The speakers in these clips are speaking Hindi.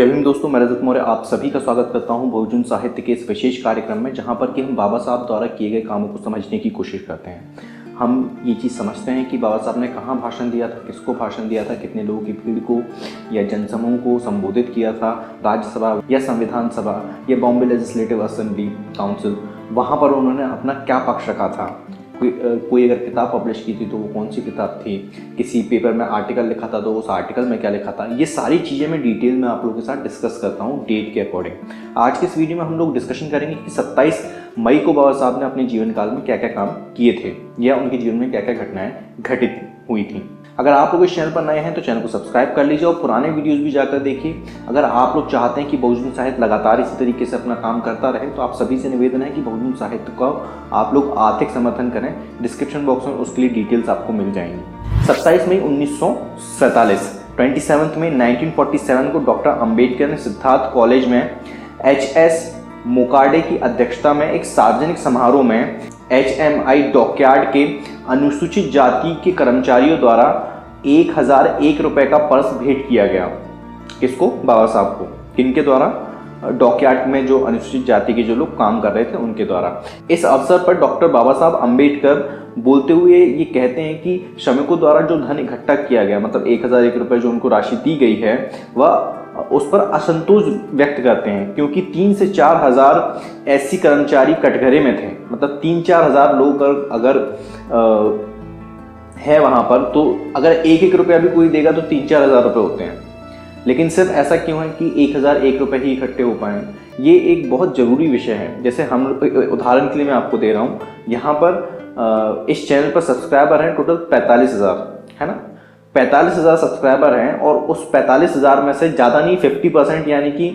जय भीम दोस्तों, मैं रजत मौर्य आप सभी का स्वागत करता हूं बहुजन साहित्य के इस विशेष कार्यक्रम में, जहां पर कि हम बाबा साहब द्वारा किए गए कामों को समझने की कोशिश करते हैं। हम ये चीज़ समझते हैं कि बाबा साहब ने कहाँ भाषण दिया था, किसको भाषण दिया था, कितने लोगों की भीड़ को या जनसमूह को संबोधित किया था, राज्यसभा या संविधान सभा या बॉम्बे लेजिस्लेटिव असेंबली काउंसिल, वहाँ पर उन्होंने अपना क्या पक्ष रखा था। कोई अगर किताब पब्लिश की थी तो वो कौन सी किताब थी, किसी पेपर में आर्टिकल लिखा था तो उस आर्टिकल में क्या लिखा था, ये सारी चीज़ें मैं डिटेल में आप लोगों के साथ डिस्कस करता हूँ डेट के अकॉर्डिंग। आज के इस वीडियो में हम लोग डिस्कशन करेंगे कि 27 मई को बाबा साहब ने अपने जीवन काल में क्या क्या काम किए थे या उनके जीवन में क्या क्या घटनाएं घटित हुई थी। अगर आप लोग इस चैनल पर नए हैं तो चैनल को सब्सक्राइब कर लीजिए और पुराने वीडियोस भी जाकर देखिए। अगर आप लोग चाहते हैं कि बहुजन साहित्य लगातार इसी तरीके से अपना काम करता रहे तो आप सभी से निवेदन है कि बहुजन साहित्य का आप लोग आर्थिक समर्थन करें। डिस्क्रिप्शन बॉक्स में उसके लिए डिटेल्स आपको मिल जाएंगी। 27 मई 1947 27 मई 1947 को डॉक्टर अंबेडकर ने सिद्धार्थ कॉलेज में HS मोकाडे की अध्यक्षता में एक सार्वजनिक समारोह में HMI डॉकयार्ड के अनुसूचित जाति के कर्मचारियों द्वारा 1001 रुपए का पर्स भेंट किया गया। किसको? बाबा साहब को। किनके द्वारा? डॉकयार्ड में जो अनुसूचित जाति के जो लोग काम कर रहे थे उनके द्वारा। इस अवसर पर डॉक्टर बाबा साहब अंबेडकर बोलते हुए ये कहते हैं कि श्रमिकों द्वारा जो धन इकट्ठा किया गया, मतलब 1001 रुपए जो उनको राशि दी गई है, वह उस पर असंतोष व्यक्त करते हैं, क्योंकि 3 से 4 हजार ऐसी कर्मचारी कटघरे में थे। मतलब 3-4 हजार लोग अगर है वहां पर, तो अगर 1-1 रुपया भी कोई देगा तो 3-4 हजार रुपये होते हैं। लेकिन सिर्फ ऐसा क्यों है कि 1001 रुपये ही इकट्ठे हो पाए? ये एक बहुत जरूरी विषय है। जैसे हम उदाहरण के लिए मैं आपको दे रहा हूँ, यहाँ पर इस चैनल पर सब्सक्राइबर हैं टोटल 45,000, है ना। 45,000 सब्सक्राइबर हैं और उस 45,000 में से ज़्यादा नहीं 50%, यानी कि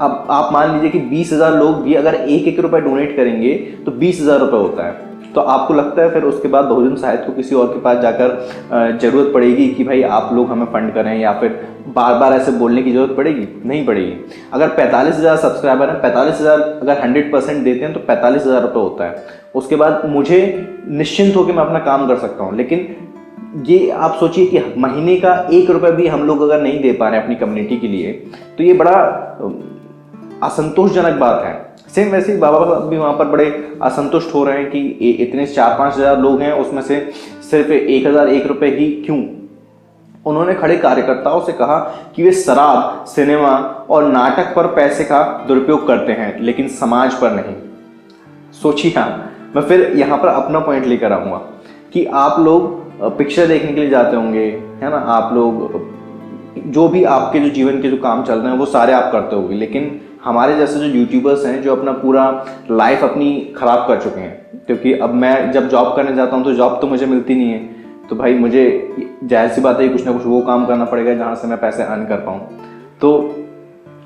अब आप मान लीजिए कि 20,000 लोग भी अगर 1-1 रुपये डोनेट करेंगे तो 20,000 रुपये होता है। तो आपको लगता है फिर उसके बाद बहुजन साहित्य को किसी और के पास जाकर जरूरत पड़ेगी कि भाई आप लोग हमें फंड करें, या फिर बार बार ऐसे बोलने की जरूरत पड़ेगी? नहीं पड़ेगी। अगर 45,000 सब्सक्राइबर हैं, 45,000 अगर 100% देते हैं तो 45,000 रुपये होता है। उसके बाद मुझे निश्चिंत होकर मैं अपना काम कर सकता हूँ। लेकिन ये आप सोचिए कि महीने का 1 रुपये भी हम लोग अगर नहीं दे पा रहे हैं अपनी कम्युनिटी के लिए, तो ये बड़ा असंतोषजनक बात है। सेम वैसे ही बाबा भी वहाँ पर बड़े असंतुष्ट हो रहे हैं कि इतने 4-5 हजार लोग हैं, उसमें से सिर्फ 1001 रुपये ही क्यों? उन्होंने खड़े कार्यकर्ताओं से कहा कि वे शराब, सिनेमा और नाटक पर पैसे का दुरुपयोग करते हैं, लेकिन समाज पर नहीं। सोचिए, हाँ, मैं फिर यहाँ पर अपना पॉइंट लेकर आऊँगा कि आप लोग पिक्चर देखने के लिए जाते होंगे, है ना, आप लोग जो भी आपके जो जीवन के जो काम चल रहे हैं वो सारे आप करते होंगे। लेकिन हमारे जैसे जो यूट्यूबर्स हैं जो अपना पूरा लाइफ अपनी ख़राब कर चुके हैं, क्योंकि अब मैं जब जॉब करने जाता हूँ तो जॉब तो मुझे मिलती नहीं है, तो भाई मुझे जाहिर सी बात है कुछ ना कुछ वो काम करना पड़ेगा जहाँ से मैं पैसे अर्न कर पाऊँ। तो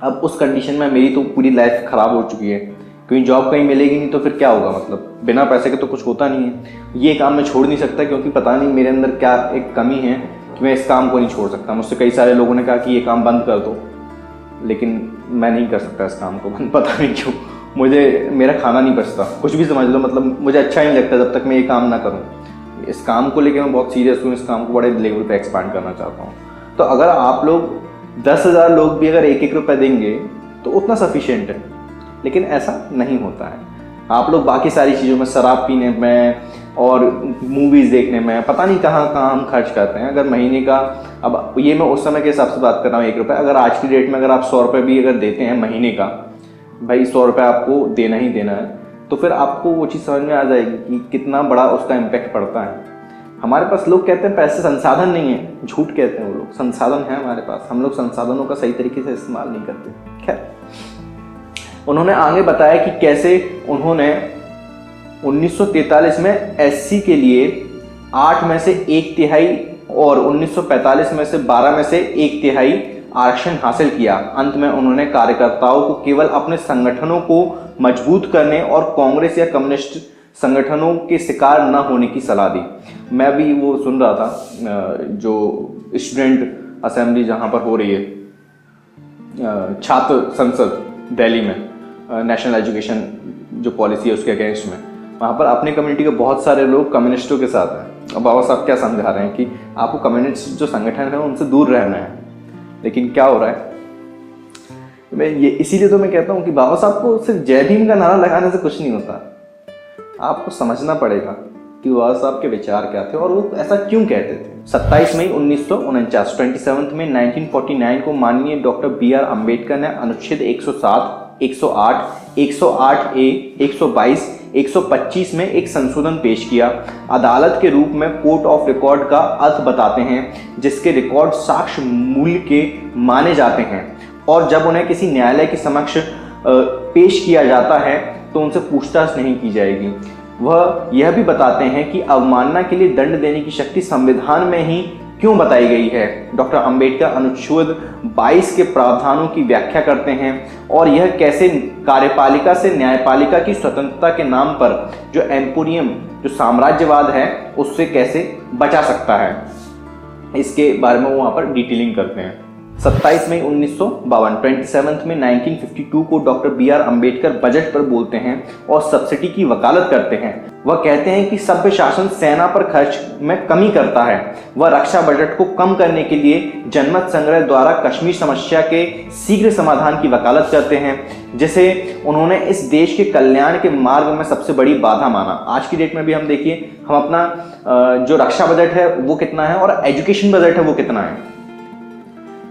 अब उस कंडीशन में मेरी तो पूरी लाइफ ख़राब हो चुकी है, क्योंकि जॉब कहीं मिलेगी नहीं तो फिर क्या होगा? मतलब बिना पैसे के तो कुछ होता नहीं है। ये काम मैं छोड़ नहीं सकता, क्योंकि पता नहीं मेरे अंदर क्या एक कमी है कि मैं इस काम को नहीं छोड़ सकता। मुझसे कई सारे लोगों ने कहा कि ये काम बंद कर दो, लेकिन मैं नहीं कर सकता इस काम को बंद। पता नहीं क्यों, मुझे मेरा खाना नहीं बचता, कुछ भी समझ लो। मतलब मुझे अच्छा नहीं लगता जब तक मैं ये काम ना करूँ। इस काम को लेकर मैं बहुत सीरियस हूँ, इस काम को बड़े लेवल पे एक्सपांड करना चाहता हूँ। तो अगर आप लोग 10,000 लोग भी अगर 1-1 रुपये देंगे तो उतना सफिशिएंट है, लेकिन ऐसा नहीं होता है। आप लोग बाकी सारी चीज़ों में, शराब पीने में और मूवीज़ देखने में, पता नहीं कहाँ हम खर्च करते हैं। अगर महीने का, अब ये मैं उस समय के हिसाब से बात कर रहा हूँ, 1 रुपये, अगर आज की डेट में अगर आप 100 रुपये भी अगर देते हैं महीने का, भाई 100 रुपये आपको देना ही देना है, तो फिर आपको वो चीज़ समझ में आ जाएगी कि कितना बड़ा उसका इम्पैक्ट पड़ता है। हमारे पास लोग कहते हैं पैसे संसाधन नहीं है, झूठ कहते हैं वो लोग। संसाधन है हमारे पास, हम लोग संसाधनों का सही तरीके से इस्तेमाल नहीं करते। खैर, उन्होंने आगे बताया कि कैसे उन्होंने 1943 में SC के लिए 8 में से 1/3 और 1945 में से 12 में से 1/3 आरक्षण हासिल किया। अंत में उन्होंने कार्यकर्ताओं को केवल अपने संगठनों को मजबूत करने और कांग्रेस या कम्युनिस्ट संगठनों के शिकार न होने की सलाह दी। मैं भी वो सुन रहा था, जो स्टूडेंट असेंबली जहाँ पर हो रही है, छात्र संसद दिल्ली में, नेशनल एजुकेशन जो पॉलिसी है उसके अगेंस्ट में, वहाँ पर अपनी कम्युनिटी के बहुत सारे लोग कम्युनिस्टों के साथ हैं। अब बाबा साहब क्या समझा रहे हैं कि आपको कम्युनिस्ट जो संगठन है उनसे दूर रहना है। लेकिन क्या हो रहा है, मैं ये इसीलिए तो मैं कहता हूँ कि बाबा साहब को सिर्फ जय भीम का नारा लगाने से कुछ नहीं होता, आपको समझना पड़ेगा कि बाबा साहब के विचार क्या थे और वो ऐसा क्यों कहते थे। 27 मई 1949 27 में 1949 को माननीय डॉक्टर B.R. अम्बेडकर ने अनुच्छेद 107, 108, 108A, 122, 125 में एक संशोधन पेश किया। अदालत के रूप में कोर्ट ऑफ रिकॉर्ड का अर्थ बताते हैं, जिसके रिकॉर्ड साक्ष्य मूल्य के माने जाते हैं और जब उन्हें किसी न्यायालय के समक्ष पेश किया जाता है तो उनसे पूछताछ नहीं की जाएगी। वह यह भी बताते हैं कि अवमानना के लिए दंड देने की शक्ति संविधान में ही क्यों बताई गई है। डॉक्टर अंबेडकर अनुच्छेद 22 के प्रावधानों की व्याख्या करते हैं और यह कैसे कार्यपालिका से न्यायपालिका की स्वतंत्रता के नाम पर जो एम्पोरियम, जो साम्राज्यवाद है, उससे कैसे बचा सकता है, इसके बारे में वो वहाँ पर डिटेलिंग करते हैं। 27 मई 1952 27 में 1952 को डॉक्टर B.R. अम्बेडकर बजट पर बोलते हैं और सब्सिडी की वकालत करते हैं। वह कहते हैं कि सभ्य शासन सेना पर खर्च में कमी करता है। वह रक्षा बजट को कम करने के लिए जनमत संग्रह द्वारा कश्मीर समस्या के शीघ्र समाधान की वकालत करते हैं, जिसे उन्होंने इस देश के कल्याण के मार्ग में सबसे बड़ी बाधा माना। आज की डेट में भी हम देखिए, हम अपना जो रक्षा बजट है वो कितना है और एजुकेशन बजट है वो कितना है,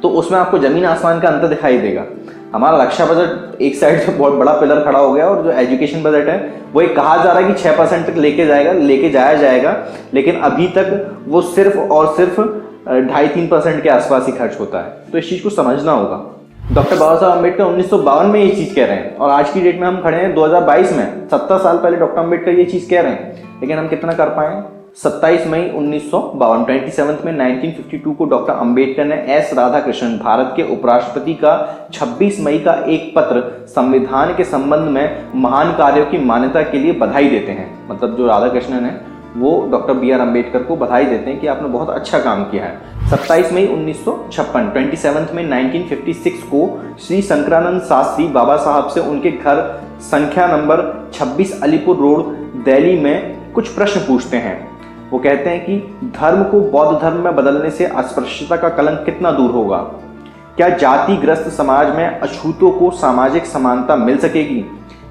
तो उसमें आपको जमीन आसमान का अंतर दिखाई देगा। हमारा रक्षा बजट एक साइड से बहुत बड़ा पिलर खड़ा हो गया और जो एजुकेशन बजट है वो एक कहा जा रहा है कि 6% तक लेके जाया जाएगा, लेकिन अभी तक वो सिर्फ और सिर्फ 2.5-3% के आसपास ही खर्च होता है। तो इस चीज़ को समझना होगा। डॉक्टर बाबा साहब अम्बेडकर 1952 में ये चीज़ कह रहे हैं और आज की डेट में हम खड़े हैं 2022 में। 70 साल पहले डॉक्टर अम्बेडकर ये चीज़ कह रहे हैं, लेकिन हम कितना कर पाए। 27 मई 1952 27 में 1952 को डॉक्टर अंबेडकर ने एस राधाकृष्णन, भारत के उपराष्ट्रपति का 26 मई का एक पत्र संविधान के संबंध में महान कार्यों की मान्यता के लिए बधाई देते हैं। मतलब जो राधाकृष्णन है वो डॉक्टर B.R. अम्बेडकर को बधाई देते हैं कि आपने बहुत अच्छा काम किया है। 27 मई 1956 27 में 1956 को श्री शंकरानंद शास्त्री बाबा साहब से उनके घर संख्या नंबर 26 अलीपुर रोड दिल्ली में कुछ प्रश्न पूछते हैं। वो कहते हैं कि धर्म को बौद्ध धर्म में बदलने से अस्पृश्यता का कलंक कितना दूर होगा? क्या जातिग्रस्त समाज में अछूतों को सामाजिक समानता मिल सकेगी?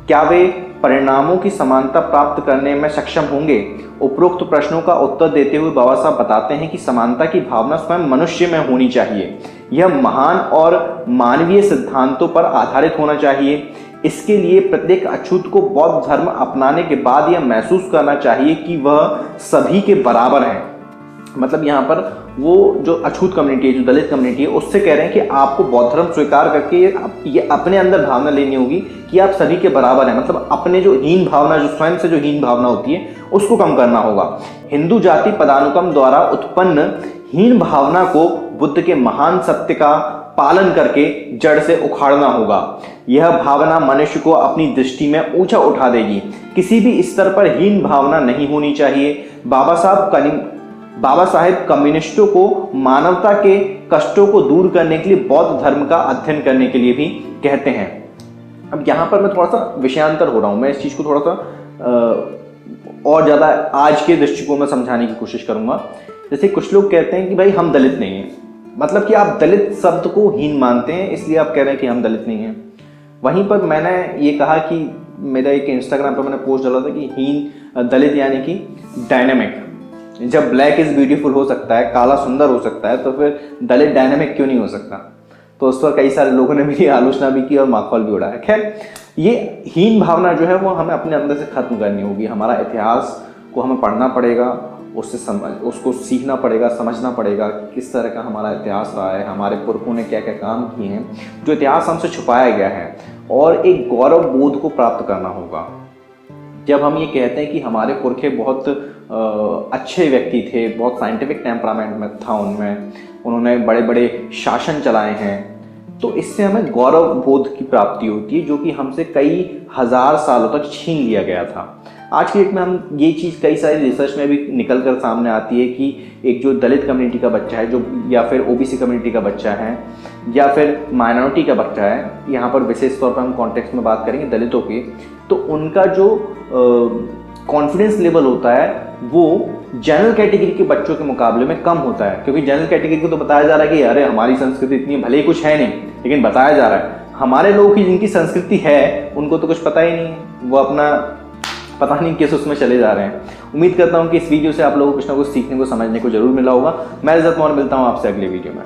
क्या वे परिणामों की समानता प्राप्त करने में सक्षम होंगे? उपरोक्त प्रश्नों का उत्तर देते हुए बाबा साहब बताते हैं कि समानता की भावना स्वयं मनुष्य में होनी चाहिए। यह महान और मानवीय सिद्धांतों पर आधारित होना चाहिए। इसके लिए प्रत्येक अछूत को बौद्ध धर्म अपनाने के बाद यह महसूस करना चाहिए कि वह सभी के बराबर है। मतलब यहाँ पर वो जो अछूत कम्युनिटी है, जो दलित कम्युनिटी है, उससे कह रहे हैं कि आपको बौद्ध धर्म स्वीकार करके ये अपने अंदर भावना लेनी होगी कि आप सभी के बराबर हैं। मतलब अपने जो हीन भावना, जो स्वयं से जो हीन भावना होती है, उसको कम करना होगा। हिंदू जाति पदानुक्रम द्वारा उत्पन्न हीन भावना को बुद्ध के महान सत्य का पालन करके जड़ से उखाड़ना होगा। यह भावना मनुष्य को अपनी दृष्टि में ऊंचा उठा देगी। किसी भी स्तर पर हीन भावना नहीं होनी चाहिए। बाबा साहेब कम्युनिस्टों को मानवता के कष्टों को दूर करने के लिए बौद्ध धर्म का अध्ययन करने के लिए भी कहते हैं। अब यहाँ पर मैं थोड़ा सा विषयांतर हो रहा हूँ, मैं इस चीज़ को थोड़ा सा और ज़्यादा आज के दृष्टिकोण में समझाने की कोशिश करूँगा। जैसे कुछ लोग कहते हैं कि भाई हम दलित नहीं हैं, मतलब कि आप दलित शब्द को हीन मानते हैं, इसलिए आप कह रहे हैं कि हम दलित नहीं हैं। वहीं पर मैंने ये कहा कि मेरा एक इंस्टाग्राम पर मैंने पोस्ट डाला था कि हीन दलित यानी कि डायनामिक। जब ब्लैक इज ब्यूटीफुल हो सकता है, काला सुंदर हो सकता है, तो फिर दलित डायनामिक क्यों नहीं हो सकता? तो उस पर कई सारे लोगों ने मेरी आलोचना भी की और माखौल भी उड़ाया। खैर, ये हीन भावना जो है वो हमें अपने अंदर से खत्म करनी होगी। हमारा इतिहास को हमें पढ़ना पड़ेगा, उसको सीखना पड़ेगा, समझना पड़ेगा किस तरह का हमारा इतिहास रहा है, हमारे पुरखों ने क्या क्या काम किए हैं, जो इतिहास हमसे छुपाया गया है, और एक गौरव बोध को प्राप्त करना होगा। जब हम ये कहते हैं कि हमारे पुरखे बहुत अच्छे व्यक्ति थे, बहुत साइंटिफिक टेम्परामेंट में था उनमें, उन्होंने बड़े बड़े शासन चलाए हैं, तो इससे हमें गौरव बोध की प्राप्ति होती है, जो कि हमसे कई हजार सालों तक छीन लिया गया था। आज की डेट में हम ये चीज़ कई सारी रिसर्च में भी निकल कर सामने आती है कि एक जो दलित कम्युनिटी का बच्चा है, जो या फिर ओबीसी कम्युनिटी का बच्चा है, या फिर माइनॉरिटी का बच्चा है, यहाँ पर विशेष तौर पर हम कॉन्टेक्स्ट में बात करेंगे दलितों की, तो उनका जो कॉन्फिडेंस लेवल होता है वो जनरल कैटेगरी के बच्चों के मुकाबले में कम होता है। क्योंकि जनरल कैटेगरी को तो बताया जा रहा है कि अरे हमारी संस्कृति इतनी भले ही कुछ है नहीं, लेकिन बताया जा रहा है हमारे लोग ही जिनकी संस्कृति है उनको तो कुछ पता ही नहीं है, वो अपना पता नहीं किस उसमें चले जा रहे हैं। उम्मीद करता हूँ कि इस वीडियो से आप लोगों को कुछ ना कुछ सीखने को समझने को जरूर मिला होगा। मैं इज्जत मोहन मिलता हूँ आपसे अगले वीडियो में।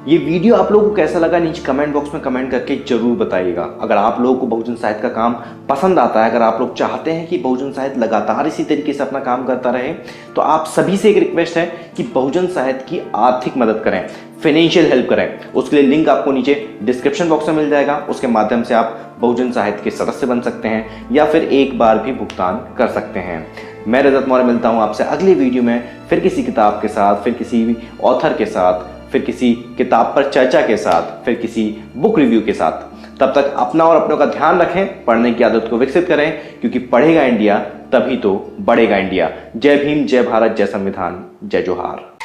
ये वीडियो आप लोगों को कैसा लगा नीचे कमेंट बॉक्स में कमेंट करके जरूर बताइएगा। अगर आप लोगों को बहुजन साहित्य का काम पसंद आता है, अगर आप लोग चाहते हैं कि बहुजन साहित्य लगातार इसी तरीके से अपना काम करता रहे, तो आप सभी से एक रिक्वेस्ट है कि बहुजन साहित्य की आर्थिक मदद करें, फाइनेंशियल हेल्प करें। उसके लिए लिंक आपको नीचे डिस्क्रिप्शन बॉक्स में मिल जाएगा। उसके माध्यम से आप बहुजन साहित्य के सदस्य बन सकते हैं या फिर एक बार भी भुगतान कर सकते हैं। मैं रजत मौर्य मिलता हूँ आपसे अगली वीडियो में, फिर किसी किताब के साथ, फिर किसी भी ऑथर के साथ, फिर किसी किताब पर चर्चा के साथ, फिर किसी बुक रिव्यू के साथ। तब तक अपना और अपनों का ध्यान रखें, पढ़ने की आदत को विकसित करें, क्योंकि पढ़ेगा इंडिया तभी तो बढ़ेगा इंडिया। जय भीम, जय भारत, जय संविधान, जय जोहार।